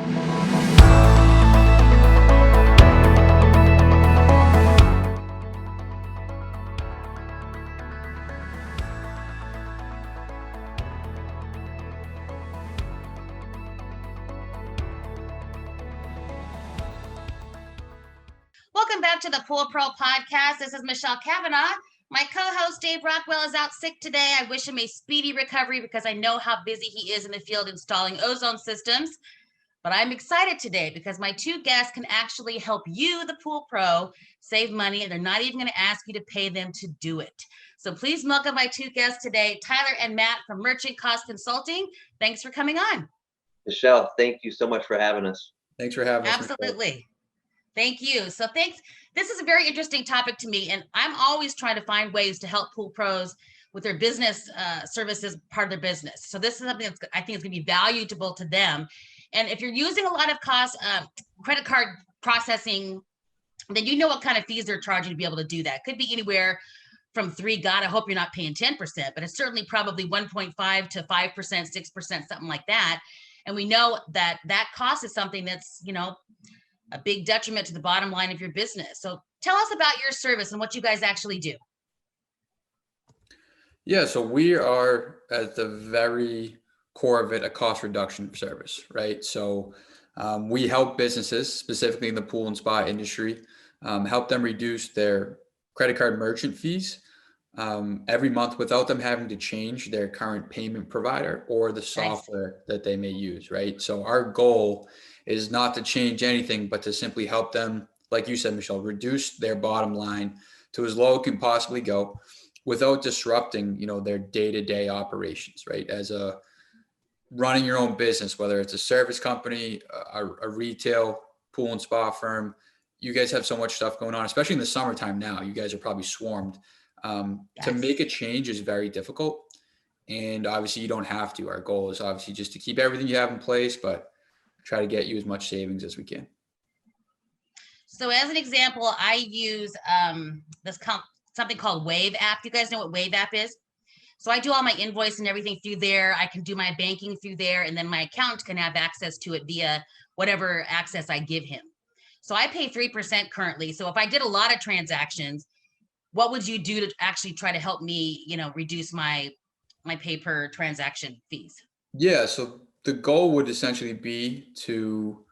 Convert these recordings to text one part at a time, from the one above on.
Welcome back to the Pool Pro Podcast. This is Michelle Cavanaugh. My co-host Dave Rockwell is out sick today. I wish him a speedy recovery because I know how busy he is in the field installing ozone systems. But I'm excited today because my two guests can actually help you, the Pool Pro, save money, and they're not even going to ask you to pay them to do it. So please welcome my two guests today, Tyler and Matt from Merchant Cost Consulting. Thanks for coming on. Michelle, thank you so much for having us. Thanks for having us. Absolutely. Thank you. So thanks. This is a very interesting topic to me, and I'm always trying to find ways to help pool pros with their business services, part of their business. So this is something that's I think is going to be valuable to them. And if you're using a lot of credit card processing, then you know what kind of fees they're charging to be able to do that. Could be anywhere from 3, God, I hope you're not paying 10%, but it's certainly probably 1.5 to 5%, 6%, something like that. And we know that that cost is something that's, a big detriment to the bottom line of your business. So tell us about your service and what you guys actually do. Yeah, so we are at the very core of it, a cost reduction service, right? So we help businesses, specifically in the pool and spa industry, help them reduce their credit card merchant fees every month without them having to change their current payment provider or the software that they may use, right? So our goal is not to change anything, but to simply help them, like you said, Michelle, reduce their bottom line to as low it can possibly go without disrupting, their day-to-day operations, right? As a running your own business, whether it's a service company, a retail pool and spa firm, you guys have so much stuff going on, especially in the summertime now. You guys are probably swarmed. To make a change is very difficult. And obviously you don't have to. Our goal is obviously just to keep everything you have in place, but try to get you as much savings as we can. So as an example, I use something called Wave app. You guys know what Wave app is? So I do all my invoice and everything through there. I can do my banking through there, and then my accountant can have access to it via whatever access I give him. So I pay 3% currently. So if I did a lot of transactions, what would you do to actually try to help me, reduce my pay per transaction fees? Yeah, so the goal would essentially be to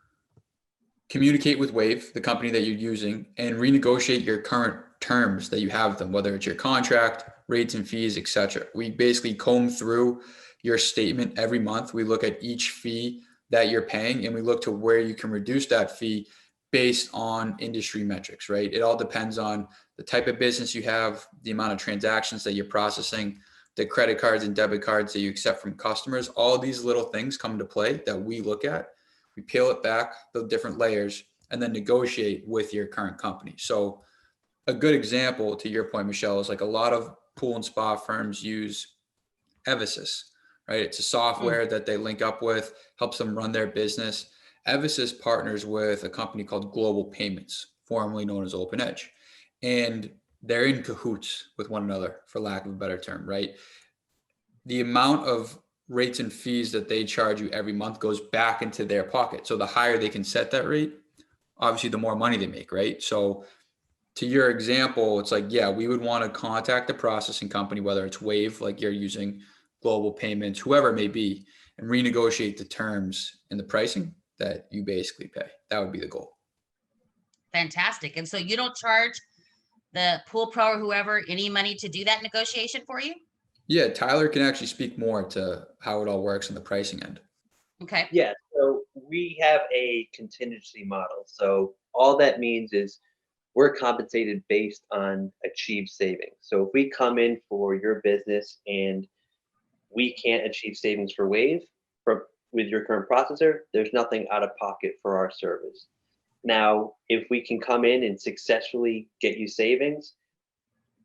communicate with Wave, the company that you're using, and renegotiate your current terms that you have with them, whether it's your contract, rates and fees, etc. We basically comb through your statement every month. We look at each fee that you're paying, and we look to where you can reduce that fee based on industry metrics, right? It all depends on the type of business you have, the amount of transactions that you're processing, the credit cards and debit cards that you accept from customers. All these little things come into play that we look at. We peel it back, the different layers, and then negotiate with your current company. So a good example to your point, Michelle, is like a lot of pool and spa firms use Evasys, right? It's a software that they link up with, helps them run their business. Evasys partners with a company called Global Payments, formerly known as OpenEdge. And they're in cahoots with one another, for lack of a better term, right? The amount of rates and fees that they charge you every month goes back into their pocket. So the higher they can set that rate, obviously the more money they make, right? So to your example, it's like, yeah, we would want to contact the processing company, whether it's Wave, like you're using, Global Payments, whoever it may be, and renegotiate the terms and the pricing that you basically pay. That would be the goal. Fantastic. And so you don't charge the pool pro or whoever any money to do that negotiation for you? Yeah, Tyler can actually speak more to how it all works on the pricing end. Okay. Yeah, so we have a contingency model. So all that means is we're compensated based on achieved savings. So if we come in for your business and we can't achieve savings for Wave with your current processor, there's nothing out of pocket for our service. Now, if we can come in and successfully get you savings,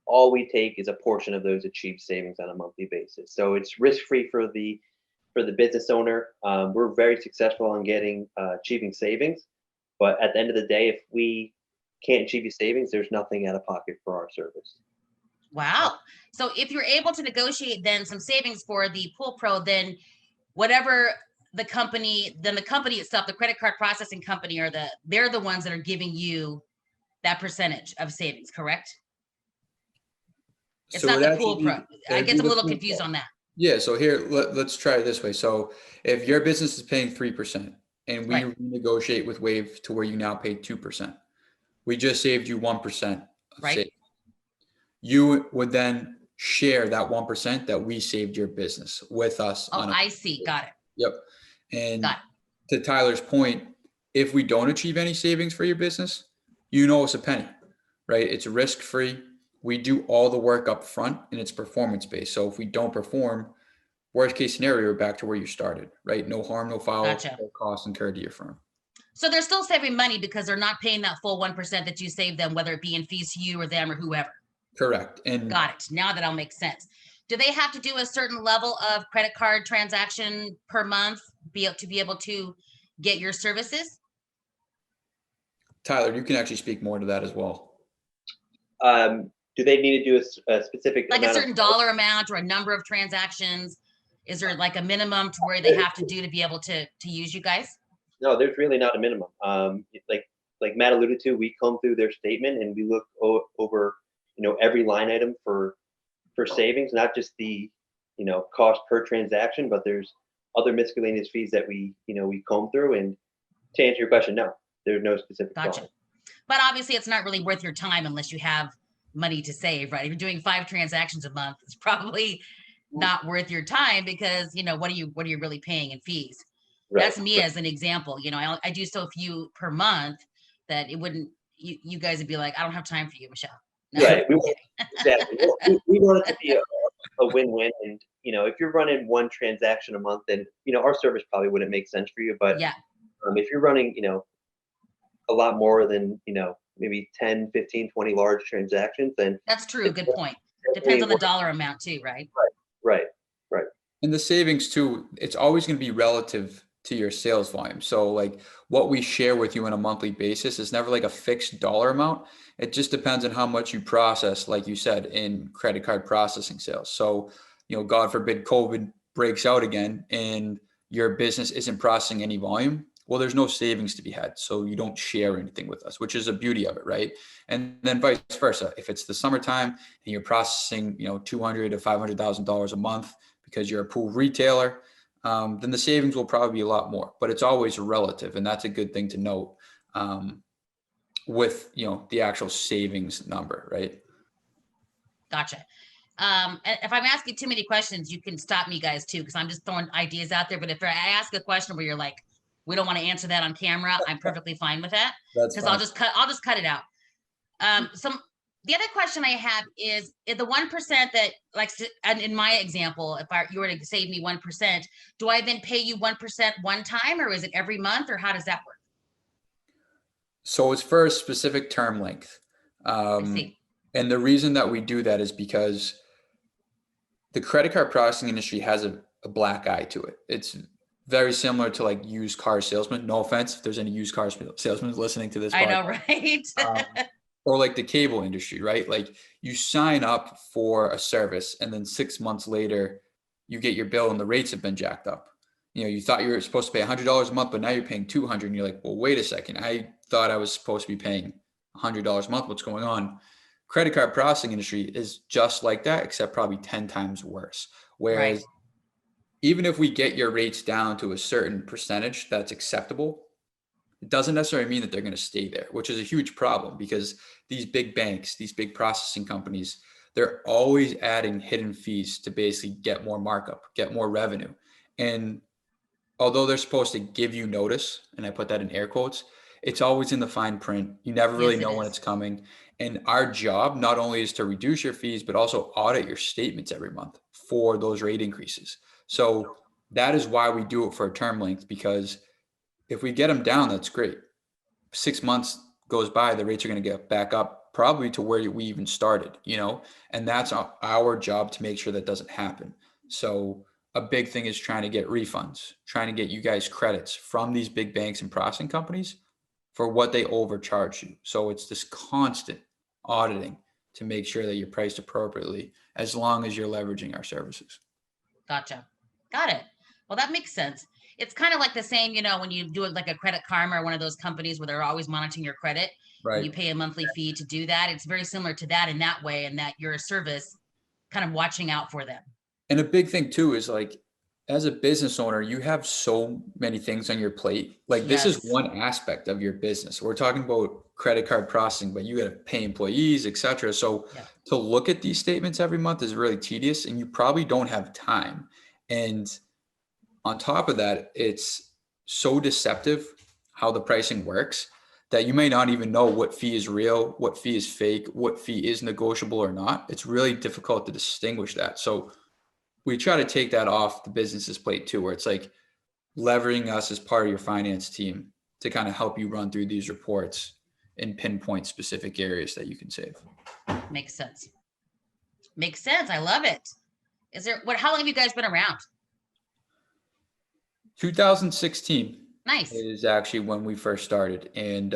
all we take is a portion of those achieved savings on a monthly basis. So it's risk-free for the business owner. We're very successful in achieving savings, but at the end of the day, if we can't achieve you savings, there's nothing out of pocket for our service. Wow. So if you're able to negotiate then some savings for the pool pro, then whatever the company, then the company itself, the credit card processing company they're the ones that are giving you that percentage of savings, correct? It's So not it the actually pool pro. be, I it'd guess be I'm a the little pool confused pro. on that. Yeah, so here let's try it this way. So if your business is paying 3% and we Right. renegotiate with Wave to where you now pay 2%, we just saved you 1% of Right. savings. You would then share that 1% that we saved your business with us Oh, on a I see. Got it. yep. And Got it. to Tyler's point, if we don't achieve any savings for your business, you know it's a penny, right? It's risk free. We do all the work up front and it's performance based. So if we don't perform, worst case scenario, we're back to where you started, right? No harm, no foul, Gotcha. no cost incurred to your firm. So they're still saving money because they're not paying that full 1% that you saved them, whether it be in fees to you or them or whoever. Correct. And Got it. Now that all makes sense. Do they have to do a certain level of credit card transaction per month to be able to get your services? Tyler, you can actually speak more to that as well. Do they need to do a specific Like a amount certain of dollar amount or a number of transactions? Is there like a minimum to where they have to do to be able to use you guys? No, there's really not a minimum. Like Matt alluded to, we comb through their statement and we look over, every line item for savings, not just the, cost per transaction, but there's other miscellaneous fees that we comb through. And to answer your question, no, there's no specific Gotcha. dollar. But obviously it's not really worth your time unless you have money to save, right? If you're doing 5 transactions a month, it's probably not worth your time because, what are you really paying in fees? Right. That's me as an example. I do so few per month that it wouldn't, you guys would be like, I don't have time for you, Michelle. No. Right. Exactly. We want it to be a win-win. And, if you're running one transaction a month, then, our service probably wouldn't make sense for you. But Yeah, if you're running, a lot more than, maybe 10, 15, 20 large transactions, then that's true. Good point. Depends definitely on the worth- dollar amount too, right? Right. And the savings too, it's always going to be relative to your sales volume. So like what we share with you on a monthly basis is never like a fixed dollar amount. It just depends on how much you process, like you said, in credit card processing sales. So, God forbid COVID breaks out again and your business isn't processing any volume. Well, there's no savings to be had. So you don't share anything with us, which is the beauty of it, right? And then vice versa. If it's the summertime and you're processing, $200,000 to $500,000 a month because you're a pool retailer, then the savings will probably be a lot more, but it's always relative. And that's a good thing to note with, the actual savings number, right? Gotcha. And if I'm asking too many questions, you can stop me guys too, because I'm just throwing ideas out there. But if I ask a question where you're like, we don't want to answer that on camera, I'm perfectly fine with that. That's Because I'll just cut it out. The other question I have is the 1% that, like, and in my example, if you were to save me 1%, do I then pay you 1% one time, or is it every month, or how does that work? So it's for a specific term length. I see. And the reason that we do that is because the credit card processing industry has a black eye to it. It's very similar to like used car salesmen. No offense if there's any used car salesmen listening to this I podcast. know, right? Or like the cable industry, right? Like you sign up for a service and then 6 months later you get your bill and the rates have been jacked up. You thought you were supposed to pay $100 a month, but now you're paying $200 and you're like, well, wait a second. I thought I was supposed to be paying $100 a month. What's going on? Credit card processing industry is just like that, except probably 10 times worse. Whereas Right. even if we get your rates down to a certain percentage that's acceptable, it doesn't necessarily mean that they're going to stay there, which is a huge problem because these big banks, these big processing companies, they're always adding hidden fees to basically get more markup, get more revenue. And although they're supposed to give you notice, and I put that in air quotes, it's always in the fine print. You never really Yes, it know when is. it's coming. And our job not only is to reduce your fees, but also audit your statements every month for those rate increases. So that is why we do it for a term length, because if we get them down, that's great. 6 months goes by, the rates are going to get back up probably to where we even started, and that's our job to make sure that doesn't happen. So a big thing is trying to get refunds, trying to get you guys credits from these big banks and processing companies for what they overcharge you. So it's this constant auditing to make sure that you're priced appropriately as long as you're leveraging our services. Gotcha. Got it. Well, that makes sense. it's kind of like the same, when you do it like a Credit Karma or one of those companies where they're always monitoring your credit. And you Right. pay a monthly fee to do that. It's very similar to that in that way, and that you're a service kind of watching out for them. And a big thing too is like, as a business owner, you have so many things on your plate. Like this is Yes. one aspect of your business. We're talking about credit card processing, but you got to pay employees, etc. So Yeah. to look at these statements every month is really tedious, and you probably don't have time. And on top of that, it's so deceptive how the pricing works that you may not even know what fee is real, what fee is fake, what fee is negotiable or not. It's really difficult to distinguish that. So we try to take that off the business's plate too, where it's like leveraging us as part of your finance team to kind of help you run through these reports and pinpoint specific areas that you can save. Makes sense. Makes sense. I love it. How long have you guys been around? 2016 Nice. is actually when we first started. And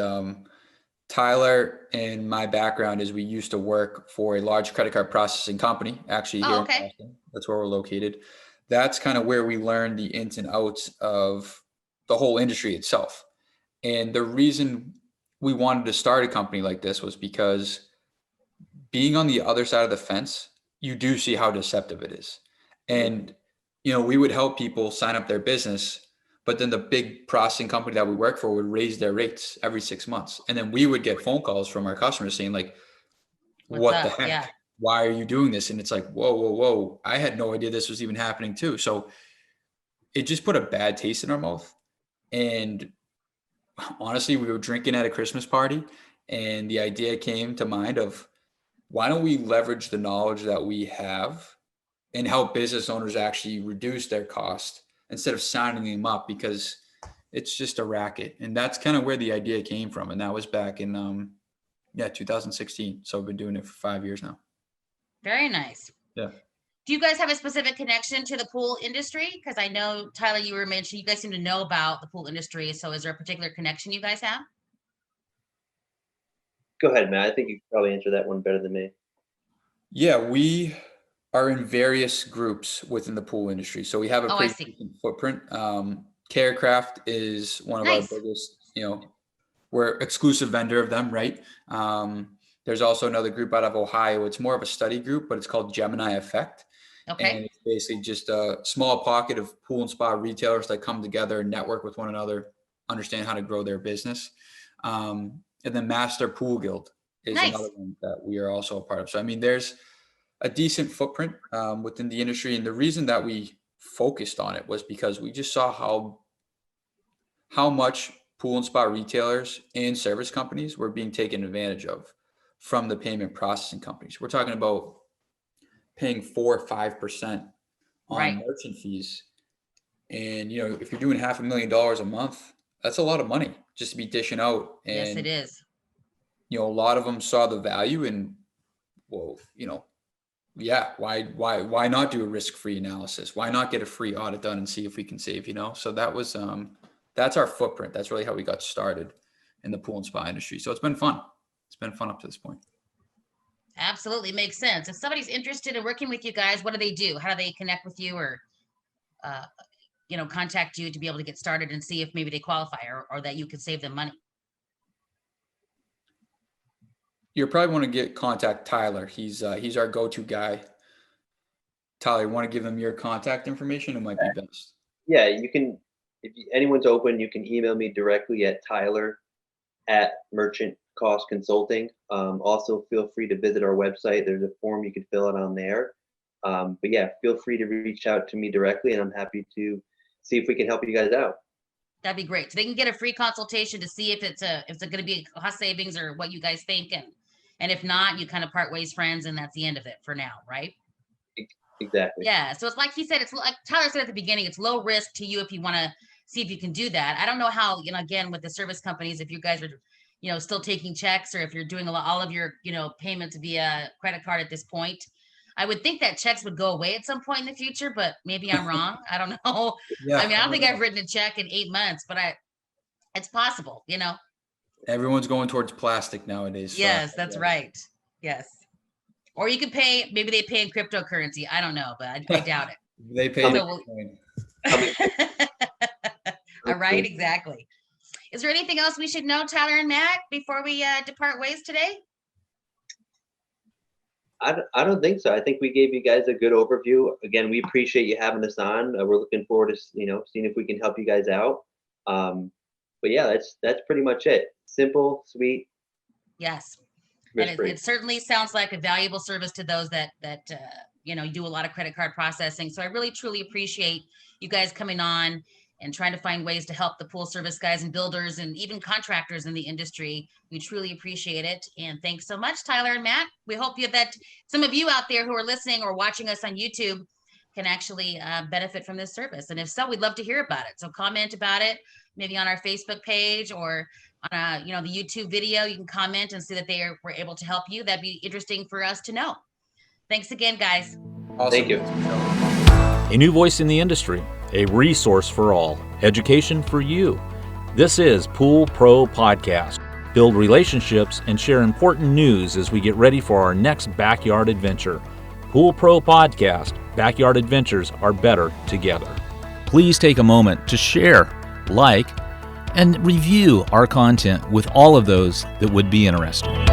Tyler and my background is we used to work for a large credit card processing company, actually here Oh, in okay. Boston. That's where we're located. That's kind of where we learned the ins and outs of the whole industry itself. And the reason we wanted to start a company like this was because being on the other side of the fence, you do see how deceptive it is. And, we would help people sign up their business, but then the big processing company that we work for would raise their rates every 6 months. And then we would get phone calls from our customers saying like, what the heck? Yeah. Why are you doing this? And it's like, whoa. I had no idea this was even happening too. So it just put a bad taste in our mouth. And honestly, we were drinking at a Christmas party and the idea came to mind of why don't we leverage the knowledge that we have and help business owners actually reduce their cost instead of signing them up, because it's just a racket. And that's kind of where the idea came from. And that was back in 2016. So I've been doing it for 5 years now. Very nice. Yeah. Do you guys have a specific connection to the pool industry? Because I know, Tyler, you were mentioning you guys seem to know about the pool industry. So is there a particular connection you guys have? Go ahead, Matt. I think you could probably answer that one better than me. Yeah, we are in various groups within the pool industry. So we have a Oh, I pretty see. decent footprint. Carecraft is one of Nice. our biggest, we're exclusive vendor of them, right? There's also another group out of Ohio. It's more of a study group, but it's called Gemini Effect. And Okay. it's basically just a small pocket of pool and spa retailers that come together and network with one another, understand how to grow their business. And then Master Pool Guild is Nice. another one that we are also a part of. So, I mean, there's a decent footprint within the industry. And the reason that we focused on it was because we just saw how much pool and spa retailers and service companies were being taken advantage of from the payment processing companies. We're talking about paying 4 or 5% on Right. merchant fees. And, if you're doing $500,000 a month, that's a lot of money just to be dishing out. And, Yes, it is. a lot of them saw the value and, well, yeah, why not do a risk-free analysis? Why not get a free audit done and see if we can save, So that was, that's our footprint. That's really how we got started in the pool and spa industry. So it's been fun. It's been fun up to this point. Absolutely makes sense. If somebody's interested in working with you guys, what do they do? How do they connect with you or, contact you to be able to get started and see if maybe they qualify or that you can save them money? You probably want to contact Tyler. He's our go-to guy. Tyler, you want to give them your contact information? It might be best. Yeah, you can. If anyone's open, you can email me directly at Tyler@Merchant Cost Consulting. Also, feel free to visit our website. There's a form you can fill out on there. But yeah, feel free to reach out to me directly, and I'm happy to see if we can help you guys out. That'd be great. So they can get a free consultation to see if it's going to be a cost savings or what you guys think, and if not, you kind of part ways friends, and that's the end of it for now, right? Exactly. Yeah. So it's like he said, it's like Tyler said at the beginning, it's low risk to you if you want to see if you can do that. I don't know how, again, with the service companies, if you guys are, still taking checks or if you're doing all of your, payments via credit card at this point. I would think that checks would go away at some point in the future, but maybe I'm wrong. I don't know. Yeah, I mean, I don't think I've written a check in 8 months, but it's possible, Everyone's going towards plastic nowadays. So Yes, that's right. Yes. Or you could pay, maybe they pay in cryptocurrency. I don't know, but I doubt it. They pay. So All right, exactly. Is there anything else we should know, Tyler and Matt, before we depart ways today? I don't think so. I think we gave you guys a good overview. Again, we appreciate you having us on. We're looking forward to seeing if we can help you guys out. But yeah, that's pretty much it. Simple, sweet. Yes. And risk-free. it certainly sounds like a valuable service to those that do a lot of credit card processing. So I really truly appreciate you guys coming on and trying to find ways to help the pool service guys and builders and even contractors in the industry. We truly appreciate it. And thanks so much, Tyler and Matt. We hope that some of you out there who are listening or watching us on YouTube can actually benefit from this service. And if so, we'd love to hear about it. So comment about it, maybe on our Facebook page or on the YouTube video. You can comment and see that were able to help you. That'd be interesting for us to know. Thanks again, guys. Awesome. Thank you. A new voice in the industry, a resource for all, education for you. This is Pool Pro Podcast. Build relationships and share important news as we get ready for our next backyard adventure. Pool Pro Podcast. Backyard adventures are better together. Please take a moment to share, like, and review our content with all of those that would be interested.